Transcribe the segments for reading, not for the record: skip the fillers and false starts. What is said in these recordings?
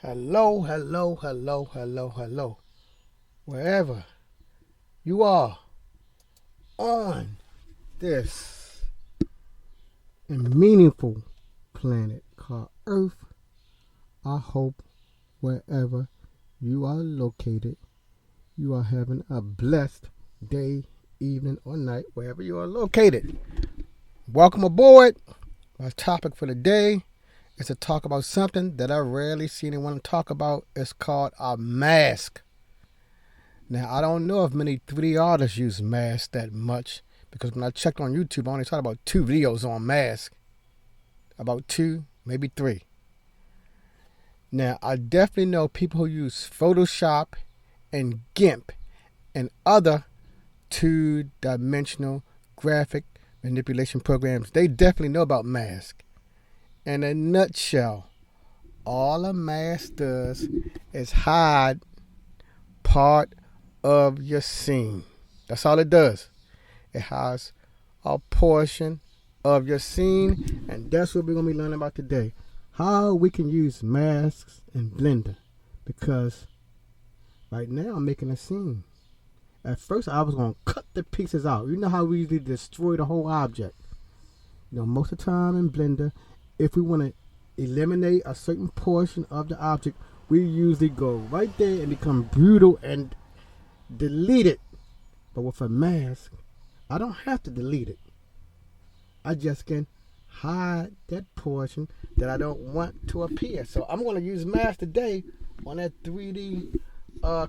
Hello, hello, hello, hello, hello. Wherever you are on this meaningful planet called Earth, I hope wherever you are located, you are having a blessed day, evening, or night, wherever you are located. Welcome aboard. My topic for the day is to talk about something that I rarely see anyone talk about. It's called a mask. Now, I don't know if many 3D artists use masks that much because when I checked on YouTube, I only saw about 2 videos on masks. About 2, maybe 3. Now, I definitely know people who use Photoshop and GIMP and other two-dimensional graphic manipulation programs. They definitely know about masks. In a nutshell, all a mask does is hide part of your scene. That's all it does. It has a portion of your scene, and that's what we're going to be learning about today. How we can use masks in Blender. Because right now I'm making a scene. At first I was going to cut the pieces out. You know how we usually destroy the whole object. Most of the time in Blender, if we want to eliminate a certain portion of the object, we usually go right there and become brutal and delete it. But with a mask, I don't have to delete it. I just can hide that portion that I don't want to appear. So I'm going to use mask today on that 3D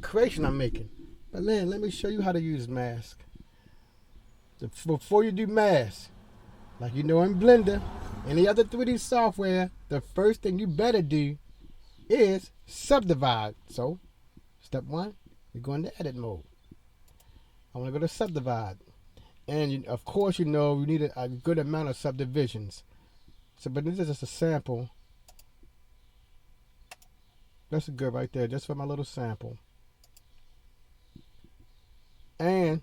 creation I'm making. But then let me show you how to use mask. Before you do mask, like you know in Blender, any other 3D software, the first thing you better do is subdivide. So step 1, we go into edit mode. I want to go to subdivide. And of course, you need a good amount of subdivisions. So, but this is just a sample. That's good right there, just for my little sample. And,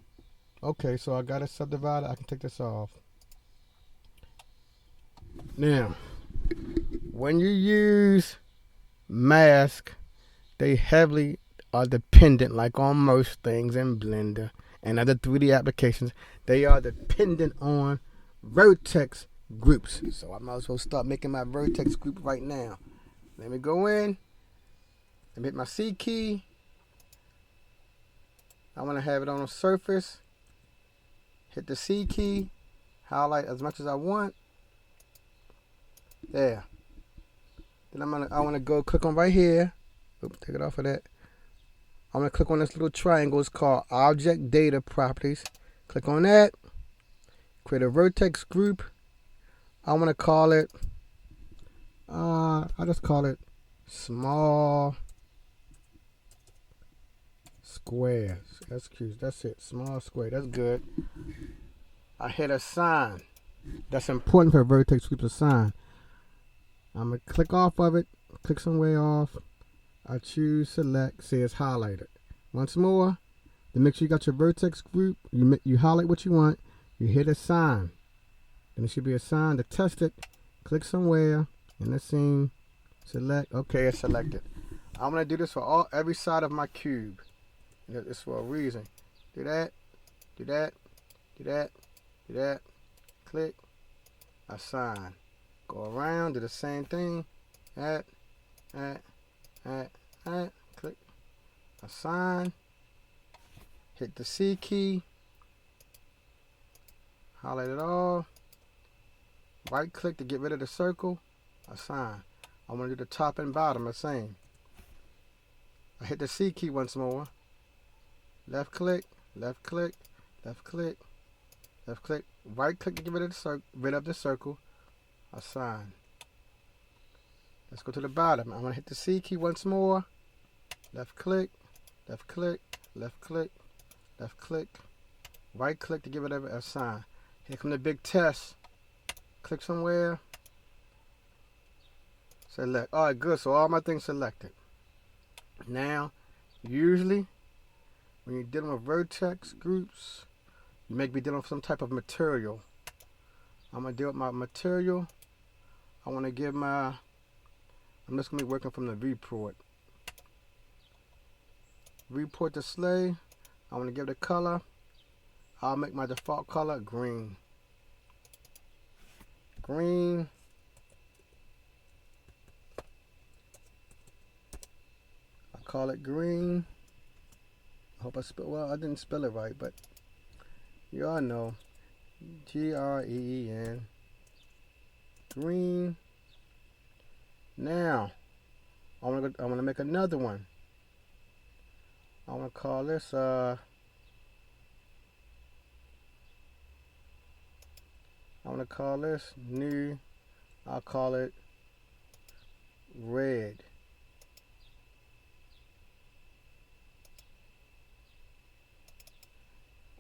okay, so I got it subdivided. I can take this off. Now, when you use mask, they heavily are dependent, like on most things in Blender and other 3D applications, they are dependent on vertex groups. So I might as well start making my vertex group right now. Let me go in and hit my C key. I want to have it on a surface. Hit the C key, highlight as much as I want. There. Then I want to go click on right here. Oops, take it off of that. I'm going to click on this little triangle. It's called Object Data Properties. Click on that. Create a vertex group. I want to call it, I'll just call it small squares. That's cute. That's it. Small square. That's good. I hit assign. That's important for a vertex group to assign. I'm going to click off of it. Click somewhere off. I choose select, say it's highlighted. Once more, to make sure you got your vertex group, you highlight what you want, you hit assign. Then it should be assigned to test it. Click somewhere in the scene, select, okay, it's selected. I'm going to do this for every side of my cube. It's for a reason. Do that, do that, do that, do that, click, assign. Go around, do the same thing, click, assign, hit the C key, highlight it all, right click to get rid of the circle, assign. I want to do the top and bottom the same. I hit the C key once more, left click, left click, left click, left click, right click to get rid of the circle, assign. Let's go to the bottom. I'm going to hit the C key once more. Left click, left click, left click, left click, right click to give it a sign. Here come the big test. Click somewhere. Select. Alright, good. So all my things selected. Now, usually, when you're dealing with vertex groups, you may be dealing with some type of material. I'm going to deal with my material. I want to give my I'm just gonna be working from the viewport. Viewport display. I want to give it a color. I'll make my default color green. Green. I call it green. I hope I spell well. I didn't spell it right, but you all know. Green. Green. Now, I want to make another one. I want to call this I want to call this new. I'll call it red.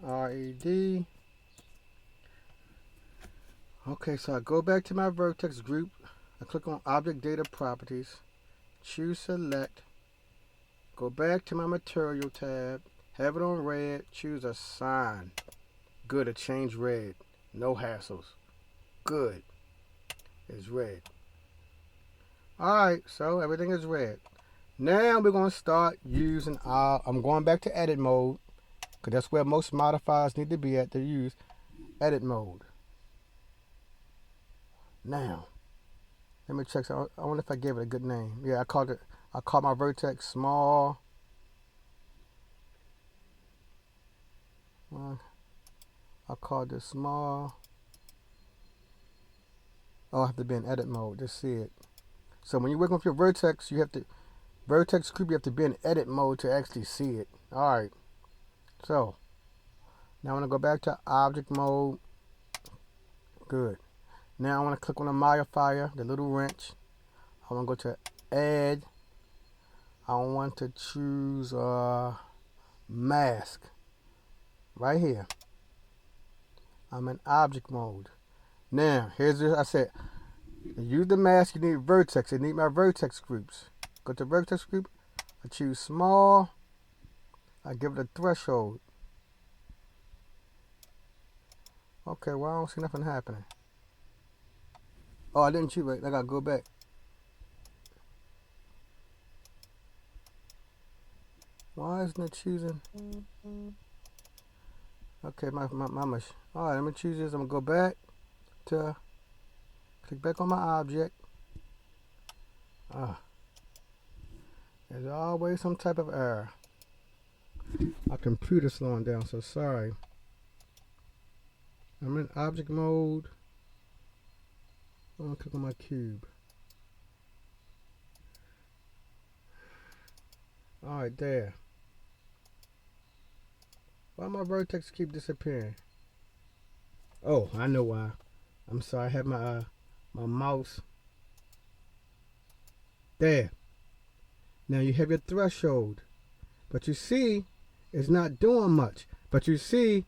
RED. Okay, so I go back to my vertex group. I click on Object Data Properties. Choose Select. Go back to my Material tab. Have it on red. Choose Assign. Good, it changed red. No hassles. Good. It's red. Alright, so everything is red. Now we're going to start using I'm going back to edit mode, because that's where most modifiers need to be at, to use edit mode. Now, let me check. So I wonder if I gave it a good name. Yeah, I called my vertex small. I called this small. Oh, I have to be in edit mode to see it. So when you're working with your vertex, you have to vertex group. You have to be in edit mode to actually see it. All right. So now I want to go back to object mode. Good. Now I want to click on the modifier, the little wrench. I want to go to add. I want to choose mask. Right here. I'm in object mode. Now, here's this. I said, to use the mask, you need vertex. You need my vertex groups. Go to vertex group. I choose small. I give it a threshold. Okay, well, I don't see nothing happening. Oh, I didn't choose it. I gotta go back. Why isn't it choosing? Okay, my alright, let me choose this. I'm gonna go back to click back on my object. There's always some type of error. My computer's slowing down, so sorry. I'm in object mode. I'm gonna click on my cube. Alright, there. Why my vertex keep disappearing? Oh, I know why. I'm sorry, I have my my mouse. There. Now you have your threshold. But you see, it's not doing much. But you see,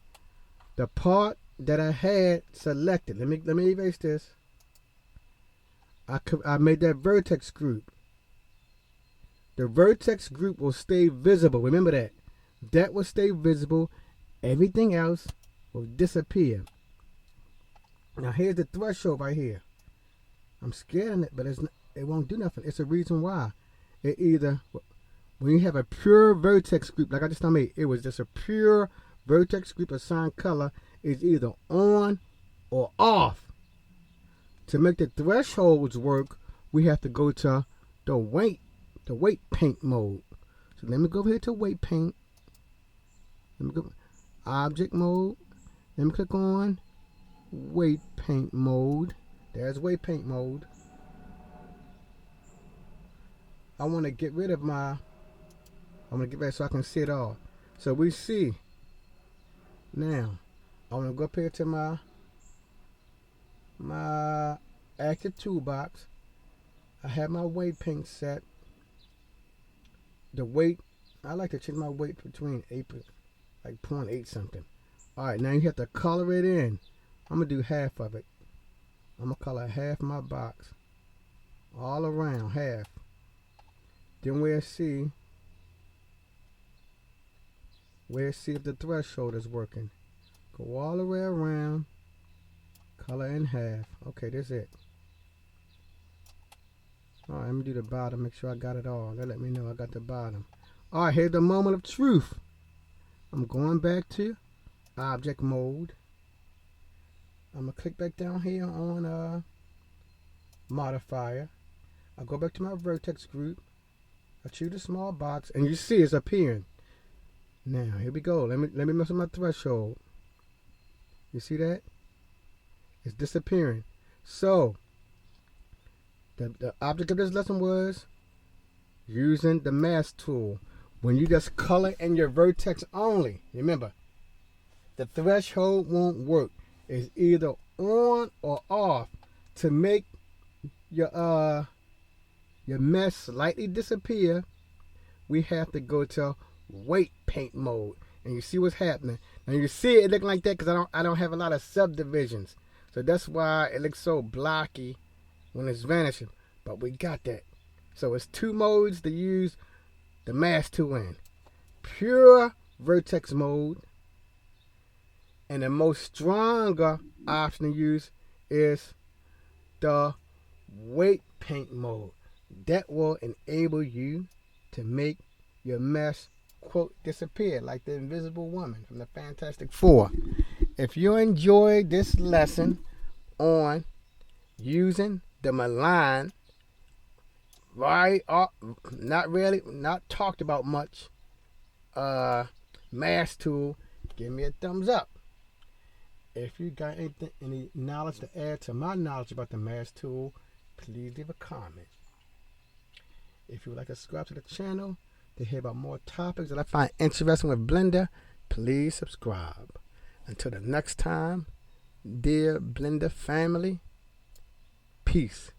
the part that I had selected. Let me erase this. I made that vertex group. The vertex group will stay visible. Remember that. That will stay visible. Everything else will disappear. Now here's the threshold right here. I'm scaring it, but it won't do nothing. It's a reason why. It either, when you have a pure vertex group, like I just made, it was just a pure vertex group assigned color, is either on or off. To make the thresholds work, we have to go to the weight paint mode. So let me go over here to weight paint. Let me go object mode. Let me click on weight paint mode. There's weight paint mode. I want to get rid of I'm going to get rid so I can see it all. So we see now. I want to go up here to my active toolbox. I have my weight paint set. The weight, I like to change my weight between 0.8 something. Alright, now you have to color it in. I'm going to do half of it. I'm going to color half my box. All around, half. Then we'll see if the threshold is working. Go all the way around. Color in half. Okay, that's it. Alright. Let me do the bottom. Make sure I got it all. That let me know I got the bottom. All right, here's the moment of truth. I'm going back to object mode. I'm going to click back down here on modifier. I'll go back to my vertex group. I choose a small box, and you see it's appearing. Now, here we go. Let me mess with my threshold. You see that? It's disappearing. So, the object of this lesson was using the mask tool. When you just color in your vertex only, remember, the threshold won't work. It's either on or off. To make your mesh slightly disappear, we have to go to weight paint mode. And you see what's happening. Now you see it looking like that because I don't have a lot of subdivisions. So that's why it looks so blocky when it's vanishing. But we got that. So it's two modes to use the mask tool in. Pure vertex mode. And the most stronger option to use is the weight paint mode. That will enable you to make your mesh, quote, disappear like the Invisible Woman from the Fantastic Four. If you enjoyed this lesson on using the malign, not talked about much, mask tool, give me a thumbs up. If you got any knowledge to add to my knowledge about the mask tool, please leave a comment. If you would like to subscribe to the channel to hear about more topics that I find interesting with Blender, please subscribe. Until the next time, dear Blender family, peace.